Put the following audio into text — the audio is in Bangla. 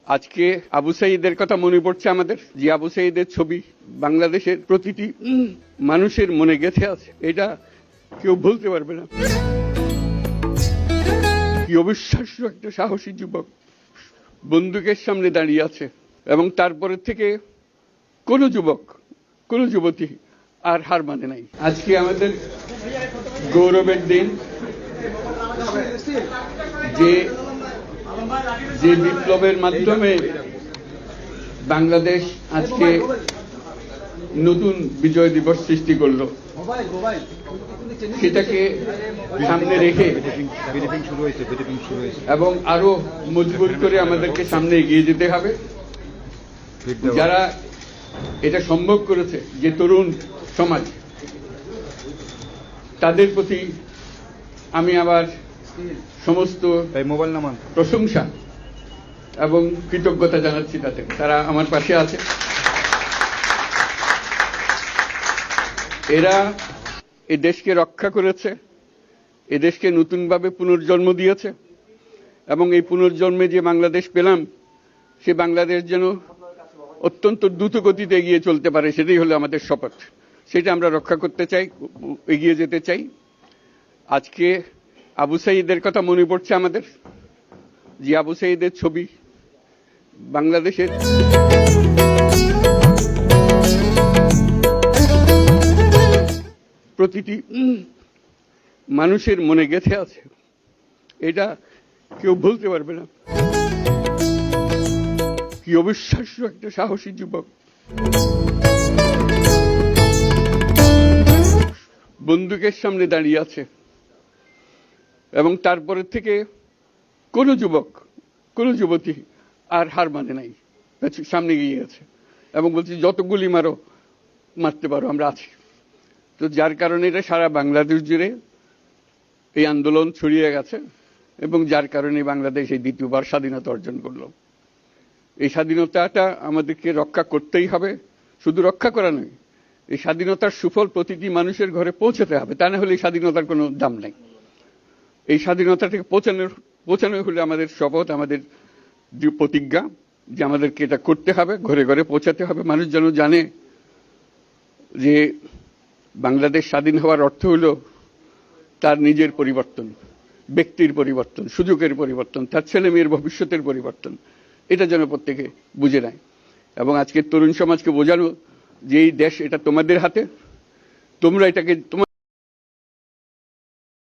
আজকে আবু সাঈদের কথা মনে পড়ছে আমাদের, যে আবু সাঈদের ছবি বাংলাদেশের প্রতিটি মানুষের মনে গেঁথে আছে, এটা কেউ ভুলতে পারবে না। কি অবিশ্বাস্য একটা সাহসী যুবক বন্দুকের সামনে দাঁড়িয়ে আছে, এবং তারপরে থেকে কোনো যুবক, কোনো যুবতী আর হার মানে নাই। আজকে আমাদের গৌরবের দিন, যে যে বিপ্লবের মাধ্যমে বাংলাদেশ আজকে নতুন বিজয় দিবস সৃষ্টি করলো, সেটাকে সামনে রেখে এবং আরো মজবুত করে আমাদেরকে সামনে এগিয়ে যেতে হবে। যারা এটা সম্ভব করেছে, যে তরুণ সমাজ, তাদের প্রতি আমি আবার সমস্ত প্রশংসা এবং কৃতজ্ঞতা জানাচ্ছি। তারা আমার পাশে আছে। এরা এই দেশকে রক্ষা করেছে, এ দেশকে নতুনভাবে পুনর্জন্ম দিয়েছে, এবং এই পুনর্জন্মে যে বাংলাদেশ পেলাম, সে বাংলাদেশ যেন অত্যন্ত দ্রুত গতিতে এগিয়ে চলতে পারে, সেটাই হলো আমাদের শপথ। সেটা আমরা রক্ষা করতে চাই, এগিয়ে যেতে চাই। আজকে আবু সাঈদের কথা মনে পড়ছে আমাদের, যে আবু সাঈদের ছবি বাংলাদেশের প্রতিটি মানুষের মনে গেঁথে আছে, এটা কেউ ভুলতে পারবে না। কি অবিশ্বাস্য একটা সাহসী যুবক বন্দুকের সামনে দাঁড়িয়ে আছে, এবং তারপরে থেকে কোনো যুবক, কোনো যুবতী আর হার মানে নাই, সামনে গিয়ে আছে এবং বলছি যত গুলি মারো, মারতে পারো, আমরা আছি। তো যার কারণে এটা সারা বাংলাদেশ জুড়ে এই আন্দোলন ছড়িয়ে গেছে, এবং যার কারণে বাংলাদেশ এই দ্বিতীয়বার স্বাধীনতা অর্জন করলো। এই স্বাধীনতাটা আমাদেরকে রক্ষা করতেই হবে। শুধু রক্ষা করা নয়, এই স্বাধীনতার সুফল প্রতিটি মানুষের ঘরে পৌঁছাতে হবে, তা না হলে এই স্বাধীনতার কোনো দাম নেই। এই স্বাধীনতাটাকে পৌঁছানো হলে আমাদের শপথ, আমাদের প্রতিজ্ঞা, যে আমাদেরকে এটা করতে হবে, ঘরে ঘরে পৌঁছাতে হবে। মানুষ যেন জানে যে বাংলাদেশ স্বাধীন হওয়ার অর্থ হলো তার নিজের পরিবর্তন, ব্যক্তির পরিবর্তন, সুযোগের পরিবর্তন, তার ছেলে মেয়ের ভবিষ্যতের পরিবর্তন। এটা যেন প্রত্যেকে বুঝে নেয়, এবং আজকের তরুণ সমাজকে বোঝানো যে এই দেশ, এটা তোমাদের হাতে, তোমরা এটাকে তোমার